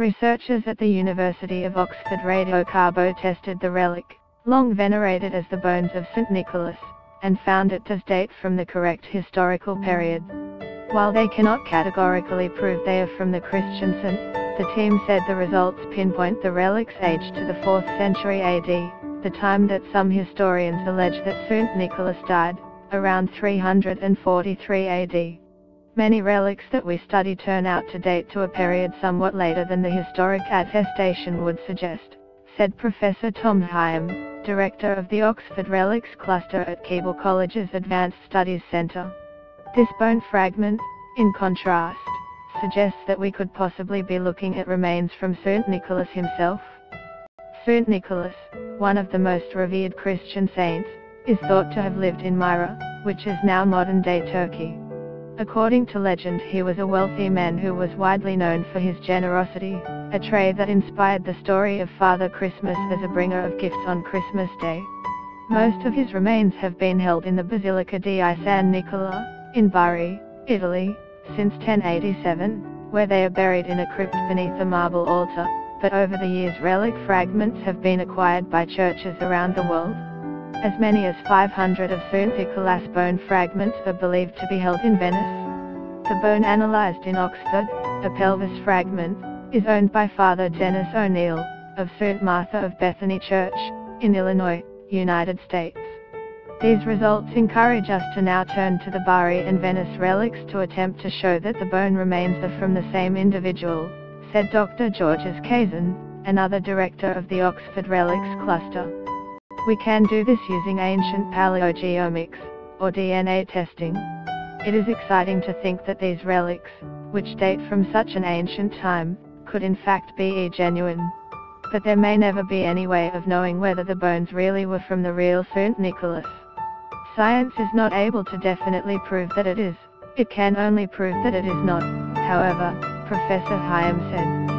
Researchers at the University of Oxford radiocarbo-tested the relic, long venerated as the bones of St. Nicholas, and found it does date from the correct historical period. While they cannot categorically prove they are from the Christian saint, the team said the results pinpoint the relic's age to the 4th century AD, the time that some historians allege that St. Nicholas died, around 343 AD. Many relics that we study turn out to date to a period somewhat later than the historic attestation would suggest, said Professor Tom Hyam, director of the Oxford Relics Cluster at Keble College's Advanced Studies Centre. This bone fragment, in contrast, suggests that we could possibly be looking at remains from St. Nicholas himself. St. Nicholas, one of the most revered Christian saints, is thought to have lived in Myra, which is now modern-day Turkey. According to legend, he was a wealthy man who was widely known for his generosity, a trait that inspired the story of Father Christmas as a bringer of gifts on Christmas Day. Most of his remains have been held in the Basilica di San Nicola, in Bari, Italy, since 1087, where they are buried in a crypt beneath a marble altar, but over the years relic fragments have been acquired by churches around the world. As many as 500 of St. Nicholas bone fragments are believed to be held in Venice. The bone analysed in Oxford, a pelvis fragment, is owned by Father Dennis O'Neill, of St. Martha of Bethany Church, in Illinois, United States. These results encourage us to now turn to the Bari and Venice relics to attempt to show that the bone remains are from the same individual, said Dr. Georges Kazan, another director of the Oxford Relics Cluster. We can do this using ancient paleogenomics, or DNA testing. It is exciting to think that these relics, which date from such an ancient time, could in fact be genuine. But there may never be any way of knowing whether the bones really were from the real St. Nicholas. Science is not able to definitely prove that it is, it can only prove that it is not, however, Professor Hyam said.